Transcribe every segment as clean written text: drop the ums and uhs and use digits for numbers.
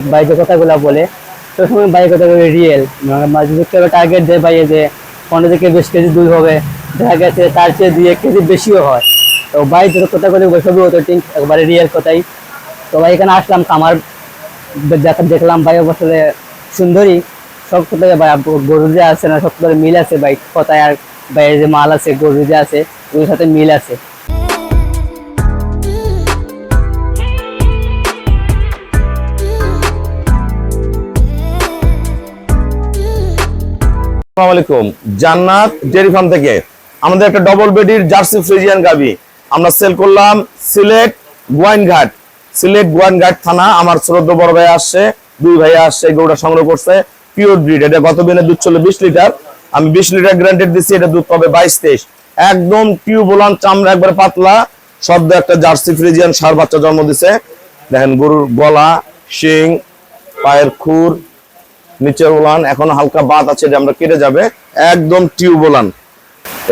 ভাই যে কথাগুলো বলে সবসময় ভাই কথাগুলো রিয়েল, যদি কেউ টার্গেট দেয় ভাই যে 15 থেকে 20 কেজি দুধ হবে, দেখা গেছে তার চেয়ে 2-1 কেজি বেশিও হয়। তো ভাই যে কথাগুলো সবই হতো ঠিক একবারে রিয়েল কথাই। তো ভাই এখানে আসলাম খামার দেখলাম ভাই আসলে সুন্দরী সব কোথায় ভাই, গরু যে আছে না সব কোথায় মিল আছে ভাই কথায়, আর ভাইয়ের যে মাল আছে গরু যে আছে ওর সাথে মিল আছে। আসসালামু আলাইকুম, জান্নাত ডেয়ারি ফার্ম থেকে আমাদের একটা ডবল বেডির জার্সি ফ্রিজিয়ান গাবি আমরা সেল করলাম সিলেট গোয়াইনঘাট থানা। আমার শ্রদ্ধেয় বড় ভাই আসছে, দুই ভাই আসছে, গরুটা সংগ্রহ করছে পিওর ব্রিড। এটা গত দিনে দুধ ছিল 20 লিটার, আমি 20 লিটার গ্যারান্টেড দিচ্ছি, এটা দুধ পাবে 22-23। একদম টিউবুলান, চামড়া একবার পাতলা, সদ্য একটা জার্সি ফ্রিজিয়ান ষাঁড় বাচ্চা জন্ম দিছে। দেখেন গরুর গলা, শিং, পায়ের খুর, নিচের উলান এখনো হালকা বাত আছে, যে আমরা কেটে যাবে। একদম টিউবুলান,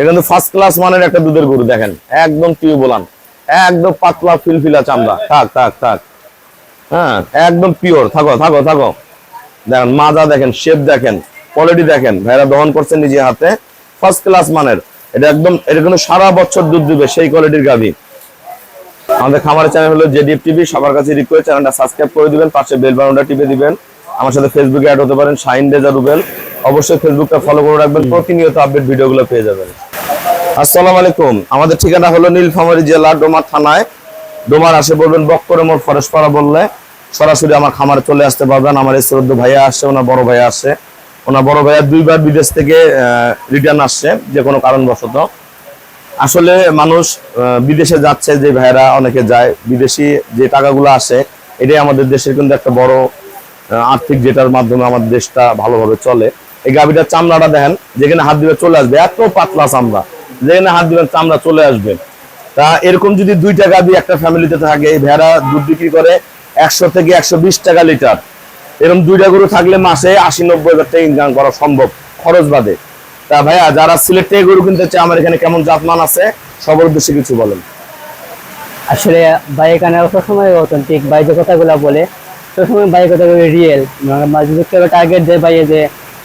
এখানে ফার্স্ট ক্লাস মানের একটা দুধের গরু। দেখেন একদম টিউবুলান, একদম পাতলা ফিলফিলা চামড়া। থাক হ্যাঁ, একদম পিওর। থাকো দেখেন মাজা, দেখেন শেপ, দেখেন কোয়ালিটি, দেখেন ভাইরা দহন করছেন নিজে হাতে, ফার্স্ট ক্লাস মানের। এটা একদম, এটা কিন্তু সারা বছর দুধ দিবে সেই কোয়ালিটির গাভী। আমাদের খামারের চ্যানেল হলো জেডিএফ টিভি, সবার কাছে রিকোয়েস্ট চ্যানেলটা সাবস্ক্রাইব করে দিবেন, পাশে বেল বাটনটা টিপে দিবেন। আমার সাথে ফেসবুকে অ্যাড হতে পারেন, শাইন রেজা রুবেল। অবশ্যই ফেসবুকটা ফলো করে রাখবেন, প্রতিনিয়ত আপডেট ভিডিওগুলো পেয়ে যাবেন। আসসালামু আলাইকুম, আমাদের ঠিকানা হলো নীলফামারী জেলা ডোমার থানায়। ডোমার আসে বলবেন বক্করে মোড় ফরেশপাড়া বললে সরাসরি আমার খামারে চলে আসতে পারবেন। আমার এই শ্রদ্ধেয় ভাইয়া আসছে, ওনার বড় ভাইয়া আসছে। ওনার বড় ভাইয়া 2বার বিদেশ থেকে রিটার্ন আসছে যে কোনো কারণবশত। আসলে মানুষ বিদেশে যাচ্ছে, যে ভাইয়েরা অনেকে যায়, বিদেশি যে টাকাগুলো আসে এটাই আমাদের দেশের কিন্তু একটা বড় আর্থিক, যেটার মাধ্যমে আমাদের দেশটা ভালোভাবে চলে। এই গাভীটার চামড়াটা দেখেন, যেখানে হাত দিবে চলে আসবে, এত পাতলা চামড়া, যেখানে হাত দিবেন চামড়া চলে আসবে। তা এরকম যদি 2টা গাভী একটা ফ্যামিলিতে থাকে, এই ভেড়া দুধ বিক্রি করে 100 থেকে 120 টাকা লিটার। এরকম 2টা গরু থাকলে মাসে 80-90 হাজার টাকা ইনকাম করা সম্ভব, খরচ বাদে। তা ভাইয়া যারা সিলেট থেকে গরু কিনতে চায়, আমার এখানে কেমন জাতমান আছে সবার উদ্দেশ্যে কিছু বলেন। আসলে ভাই এখানে সবসময় অথেন্টিক, ভাই যে কথাগুলো বলে সবসময় ভাই কথাগুলো রিয়েল, যদি কেউ টার্গেট দেয় ভাই যে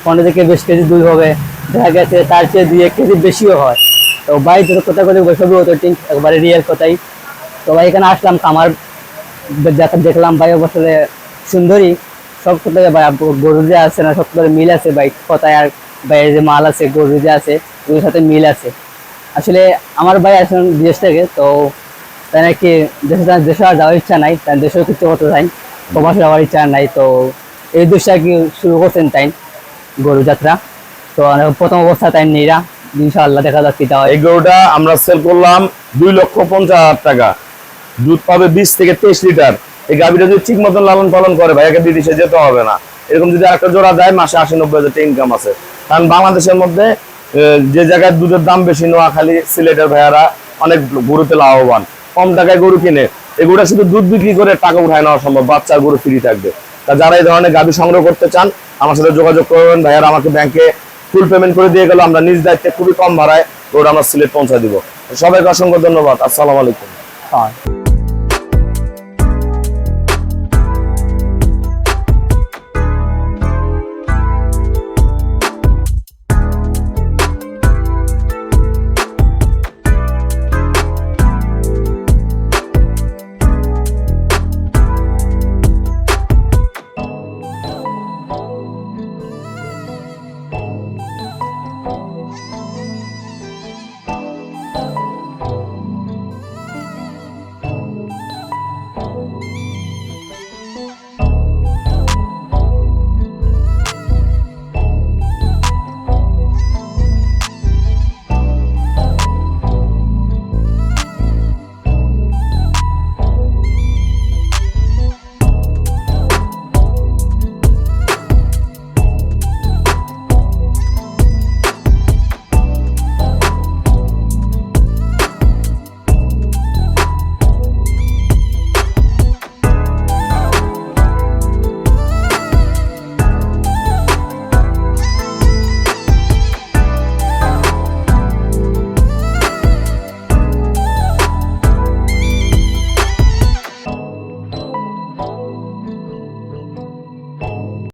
15 থেকে 20 কেজি দুধ হবে, দেখা গেছে তার চেয়ে 2-1 কেজি বেশিও হয়। তো ভাই যে কথাগুলো সবই অথেন্টিক একবারে রিয়েল কথাই। তো ভাই এখানে আসলাম খামার দেখলাম ভাই আসলে সুন্দরী সব কোথায় ভাই, গরু যে আছে না সব কোথায় মিল আছে ভাই কথায়, আর ভাইয়ের যে মাল আছে গরু যে আছে ওর সাথে মিল আছে। আসলে আমার ভাই আসেন বিদেশ থেকে, তো তাই নাকি দেশে আর যাওয়ার ইচ্ছা নাই, তাই দেশেও কিছু করতে চাই, প্রবাসে যাওয়ার ইচ্ছা নাই। তো এই দেশে আর কি শুরু করছেন তাই গরু যাত্রা। তো প্রথম অবস্থা তাই নেইরা, ইনশাআল্লাহ দেখা যাক কি হয়। এই গরুটা আমরা সেল করলাম 2,50,000 টাকা, দুধ পাবে 20 থেকে 23 লিটার। এই গাভীটা যদি ঠিক মতন লালন পালন করে ভাইয়াকে বিদেশে যেতে হবে না। এরকম যদি একটা জোড়া দেয় মাসে 80-90 হাজার টাকা ইনকাম আছে। কারণ বাংলাদেশের মধ্যে যে জায়গায় দুধের দাম বেশি, নোয়াখালী সিলেটের ভাইয়ারা অনেক গরুতে লাভবান, কম টাকায় গরু কিনে। এগুলো শুধু দুধ বিক্রি করে টাকা উঠায় নেওয়া সম্ভব, বাচ্চা গরু ফ্রি থাকবে। তা যারা এই ধরনের গাভী সংগ্রহ করতে চান আমার সাথে যোগাযোগ করবেন। ভাইয়ারা আমাকে ব্যাংকে ফুল পেমেন্ট করে দিয়ে গেল, আমরা নিজ দায়িত্বে খুবই কম ভাড়ায় গরু আমরা সিলেট পৌঁছা দিব। সবাইকে অসংখ্য ধন্যবাদ। আসসালামু আলাইকুম।